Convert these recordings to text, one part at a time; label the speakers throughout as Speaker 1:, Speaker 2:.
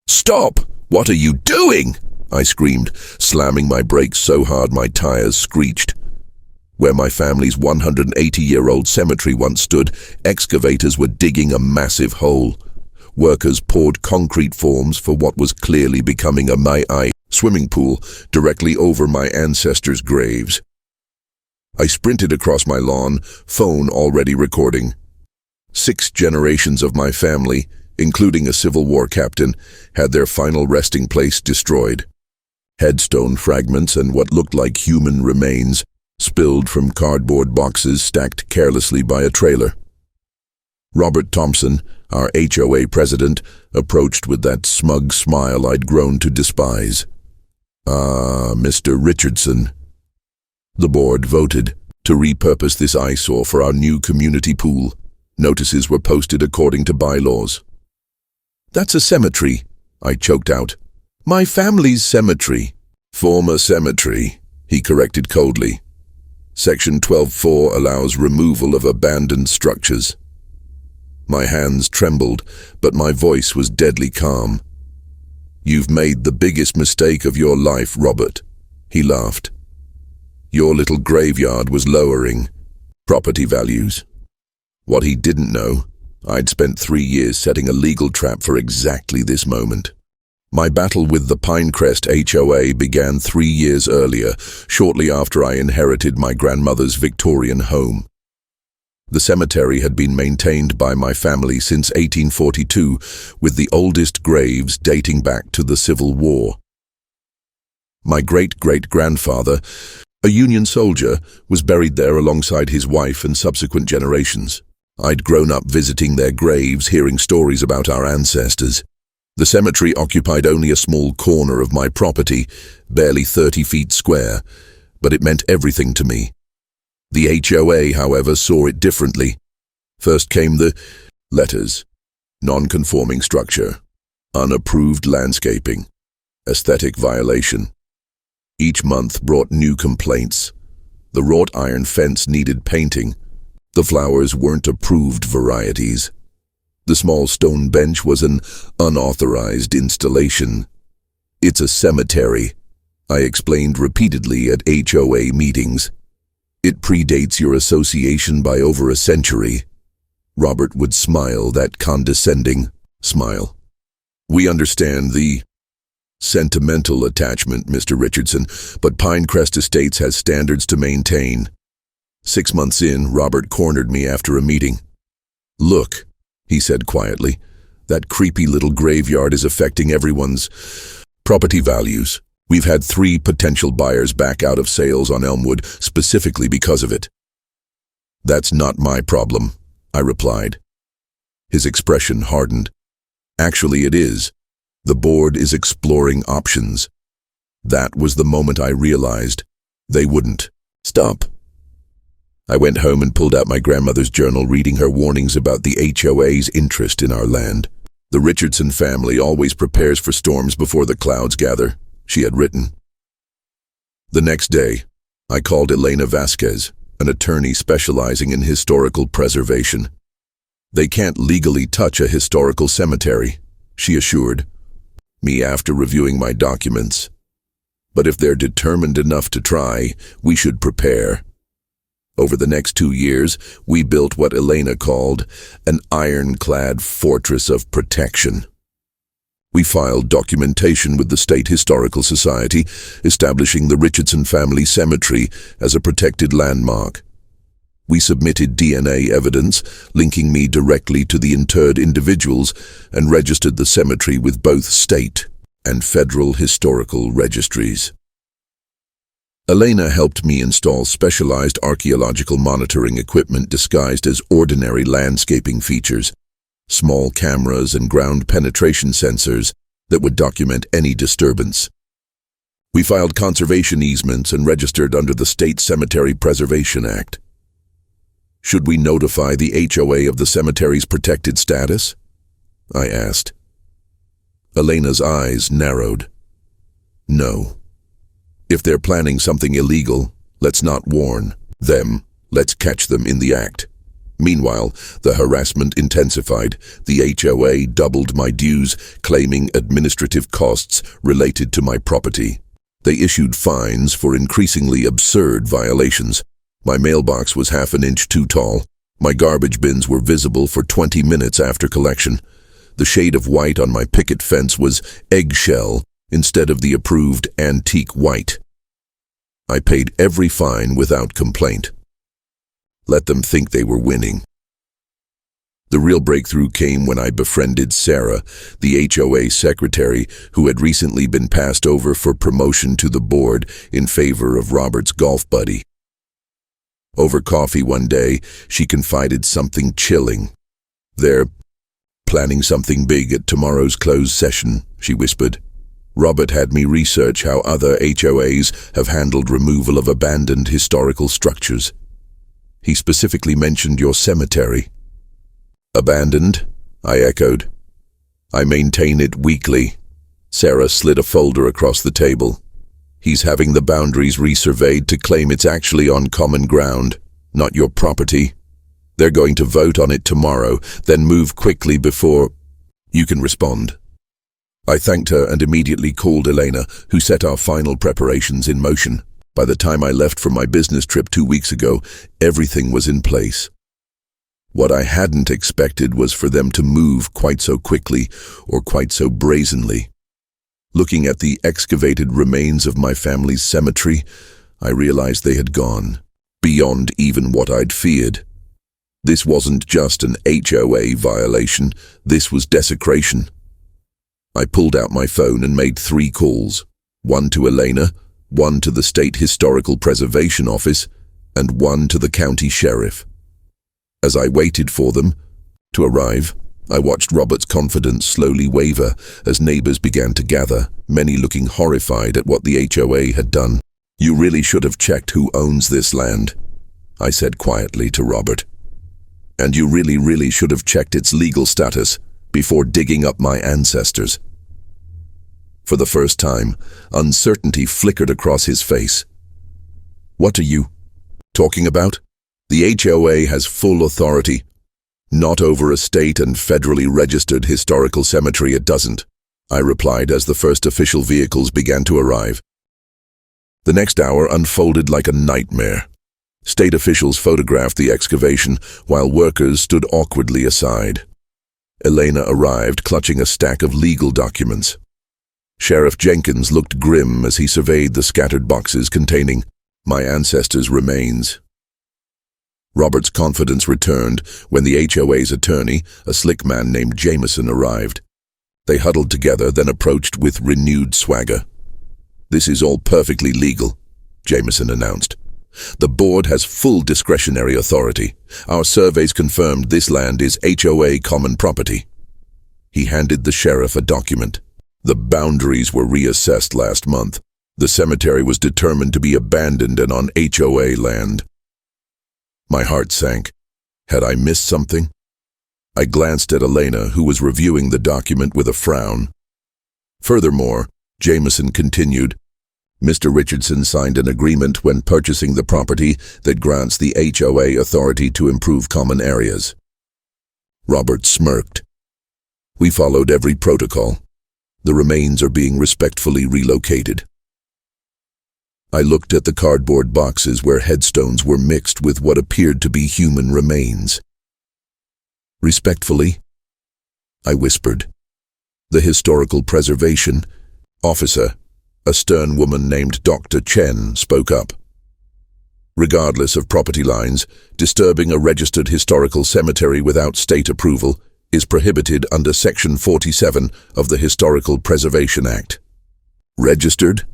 Speaker 1: "Stop! What are you doing?" I screamed, slamming my brakes so hard my tires screeched. Where my family's 180-year-old cemetery once stood, excavators were digging a massive hole. Workers poured concrete forms for what was clearly becoming a swimming pool directly over my ancestors' graves. I sprinted across my lawn, phone already recording. 6 generations of my family, including a Civil War captain, had their final resting place destroyed. Headstone fragments and what looked like human remains spilled from cardboard boxes stacked carelessly by a trailer. Robert Thompson, our HOA president, approached with that smug smile I'd grown to despise. "Ah, Mr. Richardson." The board voted to repurpose this eyesore for our new community pool. Notices were posted according to bylaws. "That's a cemetery," I choked out. "My family's cemetery." "Former cemetery," he corrected coldly. Section 12(4) allows removal of abandoned structures. My hands trembled, but my voice was deadly calm. "You've made the biggest mistake of your life, Robert," he laughed. "Your little graveyard was lowering property values." What he didn't know, I'd spent 3 years setting a legal trap for exactly this moment. My battle with the Pinecrest HOA began 3 years earlier, shortly after I inherited my grandmother's Victorian home. The cemetery had been maintained by my family since 1842, with the oldest graves dating back to the Civil War. My great-great-grandfather, a Union soldier, was buried there alongside his wife and subsequent generations. I'd grown up visiting their graves, hearing stories about our ancestors. The cemetery occupied only a small corner of my property, barely 30 feet square, but it meant everything to me. The HOA, however, saw it differently. First came the letters: non-conforming structure, unapproved landscaping, aesthetic violation. Each month brought new complaints. The wrought iron fence needed painting. The flowers weren't approved varieties. The small stone bench was an unauthorized installation. "It's a cemetery," I explained repeatedly at HOA meetings. "It predates your association by over a century." Robert would smile, that condescending smile. "We understand the sentimental attachment, Mr. Richardson, but Pinecrest Estates has standards to maintain." 6 months in, Robert cornered me after a meeting. "Look," he said quietly, "that creepy little graveyard is affecting everyone's property values. We've had 3 potential buyers back out of sales on Elmwood specifically because of it." "That's not my problem," I replied. His expression hardened. "Actually, it is. The board is exploring options." That was the moment I realized they wouldn't stop. I went home and pulled out my grandmother's journal, reading her warnings about the HOA's interest in our land. "The Richardson family always prepares for storms before the clouds gather," she had written. The next day, I called Elena Vasquez, an attorney specializing in historical preservation. "They can't legally touch a historical cemetery," she assured me after reviewing my documents. "But if they're determined enough to try, we should prepare." Over the next 2 years, we built what Elena called an ironclad fortress of protection. We filed documentation with the State Historical Society, establishing the Richardson family cemetery as a protected landmark. We submitted DNA evidence, linking me directly to the interred individuals, and registered the cemetery with both state and federal historical registries. Elena helped me install specialized archaeological monitoring equipment disguised as ordinary landscaping features, small cameras and ground penetration sensors that would document any disturbance. We filed conservation easements and registered under the State Cemetery Preservation Act. "Should we notify the HOA of the cemetery's protected status?" I asked. Elena's eyes narrowed. "No. If they're planning something illegal, let's not warn them. Let's catch them in the act." Meanwhile, the harassment intensified. The HOA doubled my dues, claiming administrative costs related to my property. They issued fines for increasingly absurd violations. My mailbox was half an inch too tall. My garbage bins were visible for 20 minutes after collection. The shade of white on my picket fence was eggshell instead of the approved antique white. I paid every fine without complaint. Let them think they were winning. The real breakthrough came when I befriended Sarah, the HOA secretary, who had recently been passed over for promotion to the board in favor of Robert's golf buddy. Over coffee one day, she confided something chilling. "They're planning something big at tomorrow's closed session," she whispered. "Robert had me research how other HOAs have handled removal of abandoned historical structures. He specifically mentioned your cemetery." "Abandoned?" I echoed. "I maintain it weekly." Sarah slid a folder across the table. "He's having the boundaries resurveyed to claim it's actually on common ground, not your property. They're going to vote on it tomorrow, then move quickly before you can respond." I thanked her and immediately called Elena, who set our final preparations in motion. By the time I left from my business trip 2 weeks ago, everything was in place. What I hadn't expected was for them to move quite so quickly or quite so brazenly. Looking at the excavated remains of my family's cemetery, I realized they had gone beyond even what I'd feared. This wasn't just an HOA violation, this was desecration. I pulled out my phone and made 3 calls, one to Elena, one to the State Historical Preservation Office, and one to the county sheriff. As I waited for them to arrive, I watched Robert's confidence slowly waver as neighbors began to gather, many looking horrified at what the HOA had done. "You really should have checked who owns this land," I said quietly to Robert. "And you really should have checked its legal status before digging up my ancestors." For the first time, uncertainty flickered across his face. "What are you talking about? The HOA has full authority. Not over a state and federally registered historical cemetery, it doesn't," I replied as the first official vehicles began to arrive. The next hour unfolded like a nightmare. State officials photographed the excavation while workers stood awkwardly aside. Elena arrived clutching a stack of legal documents. Sheriff Jenkins looked grim as he surveyed the scattered boxes containing my ancestors' remains. Robert's confidence returned when the HOA's attorney, a slick man named Jameson, arrived. They huddled together, then approached with renewed swagger. "This is all perfectly legal," Jameson announced. "The board has full discretionary authority. Our surveys confirmed this land is HOA common property." He handed the sheriff a document. The boundaries were reassessed last month. The cemetery was determined to be abandoned and on HOA land. My heart sank. Had I missed something? I glanced at Elena, who was reviewing the document with a frown. Furthermore, Jameson continued, "Mr. Richardson signed an agreement when purchasing the property that grants the HOA authority to improve common areas." Robert smirked. "We followed every protocol. The remains are being respectfully relocated." I looked at the cardboard boxes where headstones were mixed with what appeared to be human remains. "Respectfully?" I whispered. The historical preservation officer, a stern woman named Dr. Chen, spoke up. "Regardless of property lines, disturbing a registered historical cemetery without state approval is prohibited under Section 47 of the Historical Preservation Act." "Registered?"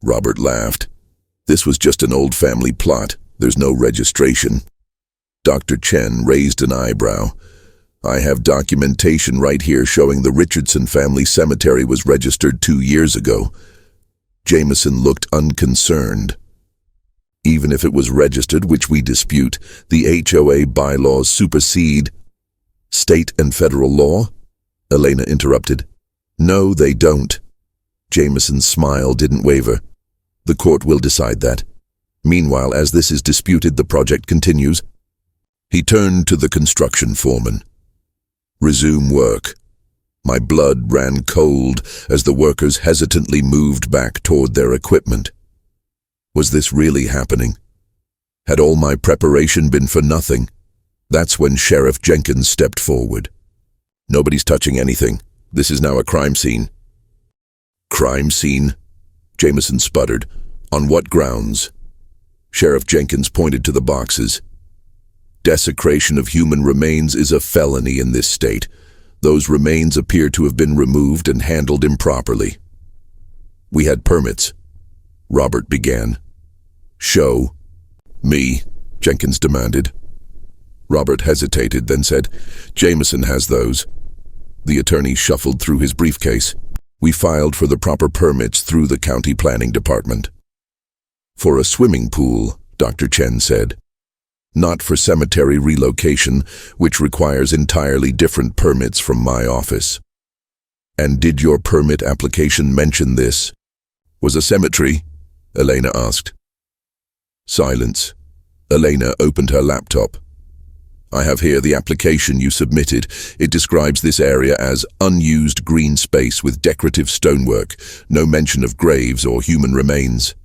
Speaker 1: Robert laughed. "This was just an old family plot. There's no registration." Dr. Chen raised an eyebrow. "I have documentation right here showing the Richardson family cemetery was registered 2 years ago." Jameson looked unconcerned. "Even if it was registered, which we dispute, the HOA bylaws supersede state and federal law?" Elena interrupted. "No, they don't." Jameson's smile didn't waver. "The court will decide that. Meanwhile, as this is disputed, the project continues." He turned to the construction foreman. "Resume work." My blood ran cold as the workers hesitantly moved back toward their equipment. Was this really happening? Had all my preparation been for nothing? That's when Sheriff Jenkins stepped forward. "Nobody's touching anything. This is now a crime scene." "Crime scene?" Jameson sputtered. "On what grounds?" Sheriff Jenkins pointed to the boxes. "Desecration of human remains is a felony in this state. Those remains appear to have been removed and handled improperly." "We had permits," Robert began. "Show." "Me," Jenkins demanded. Robert hesitated, then said, "Jameson has those." The attorney shuffled through his briefcase. "We filed for the proper permits through the county planning department." "For a swimming pool," Dr. Chen said. "Not for cemetery relocation, which requires entirely different permits from my office." "And did your permit application mention this?" "Was a cemetery?" Elena asked. Silence. Elena opened her laptop. "I have here the application you submitted. It describes this area as unused green space with decorative stonework, no mention of graves or human remains."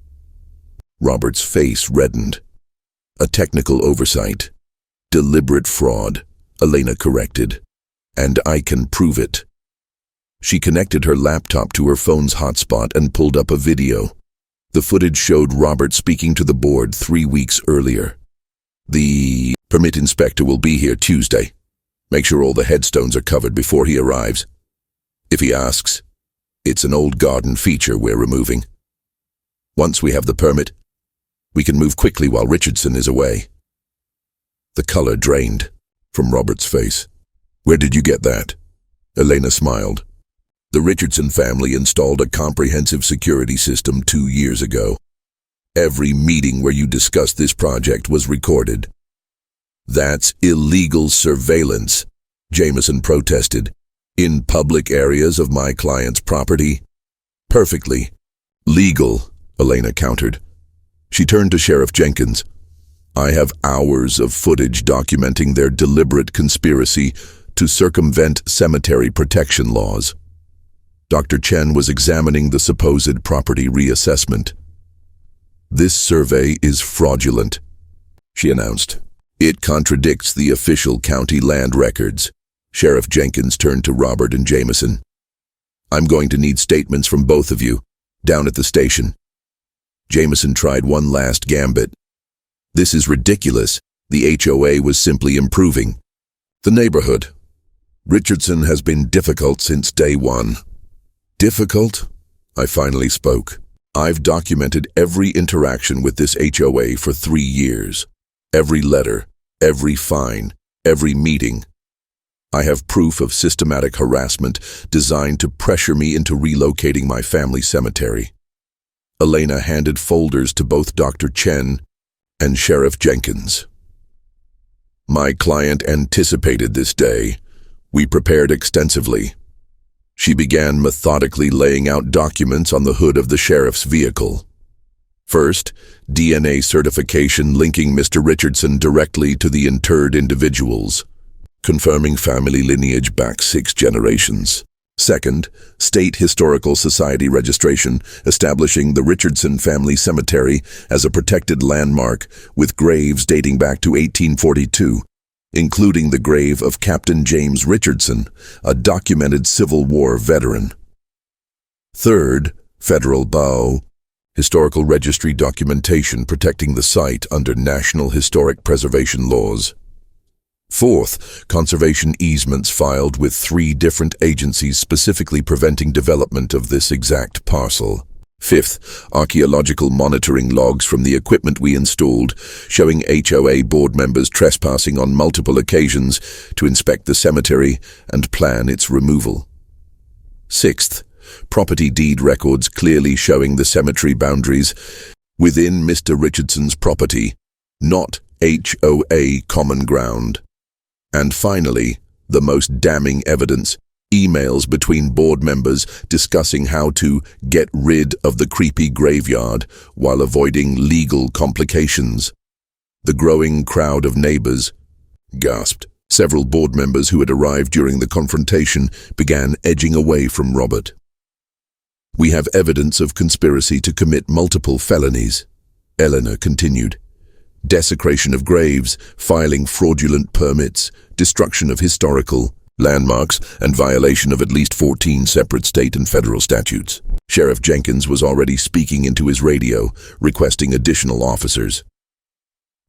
Speaker 1: Robert's face reddened. "A technical oversight. Deliberate fraud," Elena corrected. "And I can prove it." She connected her laptop to her phone's hotspot and pulled up a video. The footage showed Robert speaking to the board 3 weeks earlier. "The permit inspector will be here Tuesday. Make sure all the headstones are covered before he arrives. If he asks, it's an old garden feature we're removing. Once we have the permit, we can move quickly while Richardson is away." The color drained from Robert's face. "Where did you get that?" Elena smiled. "The Richardson family installed a comprehensive security system 2 years ago. Every meeting where you discussed this project was recorded." "That's illegal surveillance," Jameson protested. "In public areas of my client's property?" "Perfectly legal," Elena countered. She turned to Sheriff Jenkins. "I have hours of footage documenting their deliberate conspiracy to circumvent cemetery protection laws." Dr. Chen was examining the supposed property reassessment. "This survey is fraudulent," she announced. "It contradicts the official county land records." Sheriff Jenkins turned to Robert and Jameson. "I'm going to need statements from both of you, down at the station." Jameson tried one last gambit. "This is ridiculous. The HOA was simply improving the neighborhood. Richardson has been difficult since day one." "Difficult?" I finally spoke. "I've documented every interaction with this HOA for 3 years. Every letter, every fine, every meeting. I have proof of systematic harassment designed to pressure me into relocating my family cemetery." Elena handed folders to both Dr. Chen and Sheriff Jenkins. "My client anticipated this day. We prepared extensively." She began methodically laying out documents on the hood of the sheriff's vehicle. First, DNA certification linking Mr. Richardson directly to the interred individuals, confirming family lineage back 6 generations. Second, State Historical Society registration establishing the Richardson Family Cemetery as a protected landmark with graves dating back to 1842, including the grave of Captain James Richardson, a documented Civil War veteran. Third, Federal BOW, Historical Registry documentation protecting the site under National Historic Preservation laws. Fourth, conservation easements filed with 3 different agencies specifically preventing development of this exact parcel. Fifth, archaeological monitoring logs from the equipment we installed, showing HOA board members trespassing on multiple occasions to inspect the cemetery and plan its removal. Sixth, property deed records clearly showing the cemetery boundaries within Mr. Richardson's property, not HOA common ground. And finally, the most damning evidence, emails between board members discussing how to get rid of the creepy graveyard while avoiding legal complications. The growing crowd of neighbors, gasped. Several board members who had arrived during the confrontation began edging away from Robert. We have evidence of conspiracy to commit multiple felonies, Eleanor continued. Desecration of graves, filing fraudulent permits, destruction of historical landmarks, and violation of at least 14 separate state and federal statutes. Sheriff Jenkins was already speaking into his radio, requesting additional officers.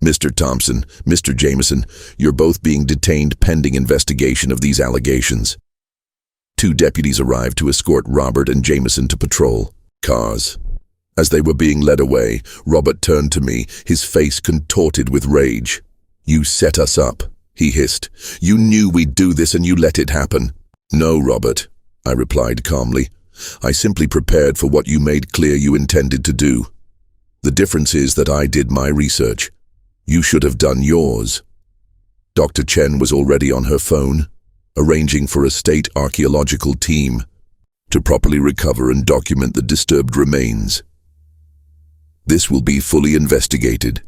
Speaker 1: Mr. Thompson, Mr. Jameson, you're both being detained pending investigation of these allegations. 2 deputies arrived to escort Robert and Jameson to patrol cars. As they were being led away, Robert turned to me, his face contorted with rage. "You set us up," he hissed. "You knew we'd do this and you let it happen." "No, Robert," I replied calmly. "I simply prepared for what you made clear you intended to do. The difference is that I did my research. You should have done yours." Dr. Chen was already on her phone, arranging for a state archaeological team to properly recover and document the disturbed remains. "This will be fully investigated,"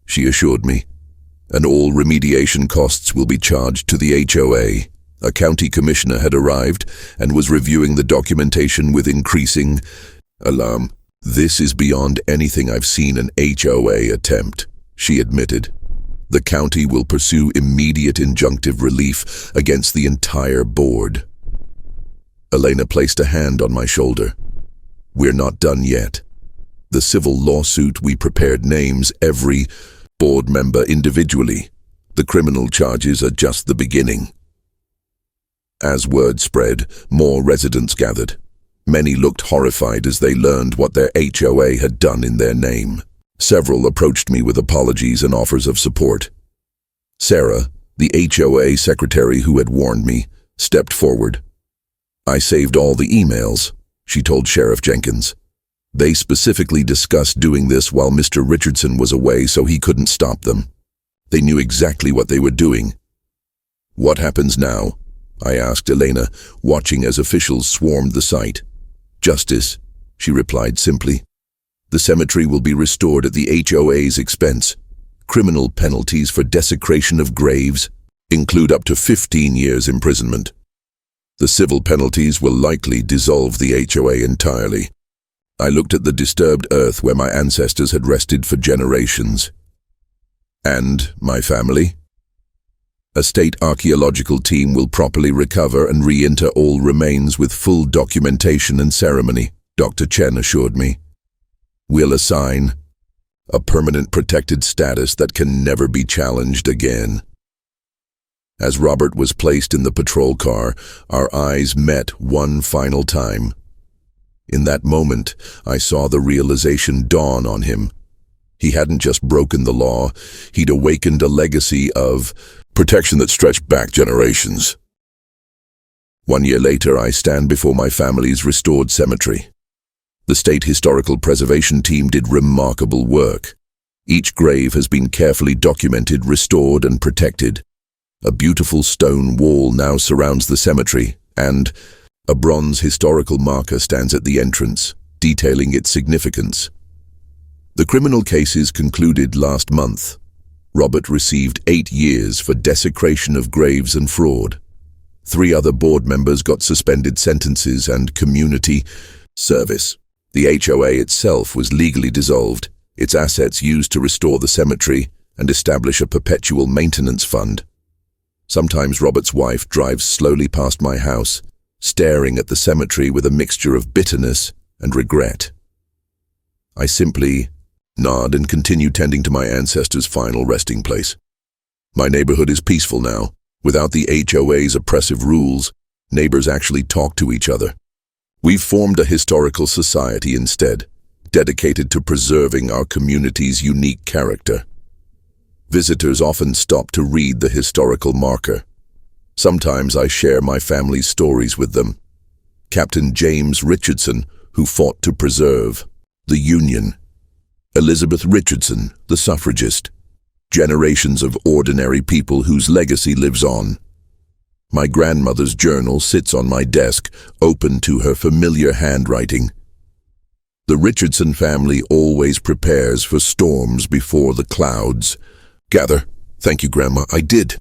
Speaker 1: she assured me, "and all remediation costs will be charged to the HOA. A county commissioner had arrived and was reviewing the documentation with increasing alarm. "This is beyond anything I've seen an HOA attempt," she admitted. "The county will pursue immediate injunctive relief against the entire board." Elena placed a hand on my shoulder. "We're not done yet. The civil lawsuit, we prepared names every board member individually. The criminal charges are just the beginning." As word spread, more residents gathered. Many looked horrified as they learned what their HOA had done in their name. Several approached me with apologies and offers of support. Sarah, the HOA secretary who had warned me, stepped forward. "I saved all the emails," she told Sheriff Jenkins. "They specifically discussed doing this while Mr. Richardson was away, so he couldn't stop them. They knew exactly what they were doing." "What happens now?" I asked Elena, watching as officials swarmed the site. "Justice," she replied simply. "The cemetery will be restored at the HOA's expense. Criminal penalties for desecration of graves include up to 15 years imprisonment. The civil penalties will likely dissolve the HOA entirely." I looked at the disturbed earth where my ancestors had rested for generations. "And my family?" "A state archaeological team will properly recover and re-inter all remains with full documentation and ceremony," Dr. Chen assured me. "We'll assign a permanent protected status that can never be challenged again." As Robert was placed in the patrol car, our eyes met one final time. In that moment, I saw the realization dawn on him. He hadn't just broken the law, he'd awakened a legacy of protection that stretched back generations. 1 year later, I stand before my family's restored cemetery. The State Historical Preservation Team did remarkable work. Each grave has been carefully documented, restored, and protected. A beautiful stone wall now surrounds the cemetery, and a bronze historical marker stands at the entrance, detailing its significance. The criminal cases concluded last month. Robert received 8 years for desecration of graves and fraud. 3 other board members got suspended sentences and community service. The HOA itself was legally dissolved, its assets used to restore the cemetery and establish a perpetual maintenance fund. Sometimes Robert's wife drives slowly past my house, staring at the cemetery with a mixture of bitterness and regret. I simply nod and continue tending to my ancestors' final resting place. My neighborhood is peaceful now. Without the HOA's oppressive rules, neighbors actually talk to each other. We've formed a historical society instead, dedicated to preserving our community's unique character. Visitors often stop to read the historical marker. Sometimes I share my family's stories with them. Captain James Richardson, who fought to preserve the Union. Elizabeth Richardson, the suffragist. Generations of ordinary people whose legacy lives on. My grandmother's journal sits on my desk, open to her familiar handwriting. The Richardson family always prepares for storms before the clouds gather. Thank you, Grandma, I did.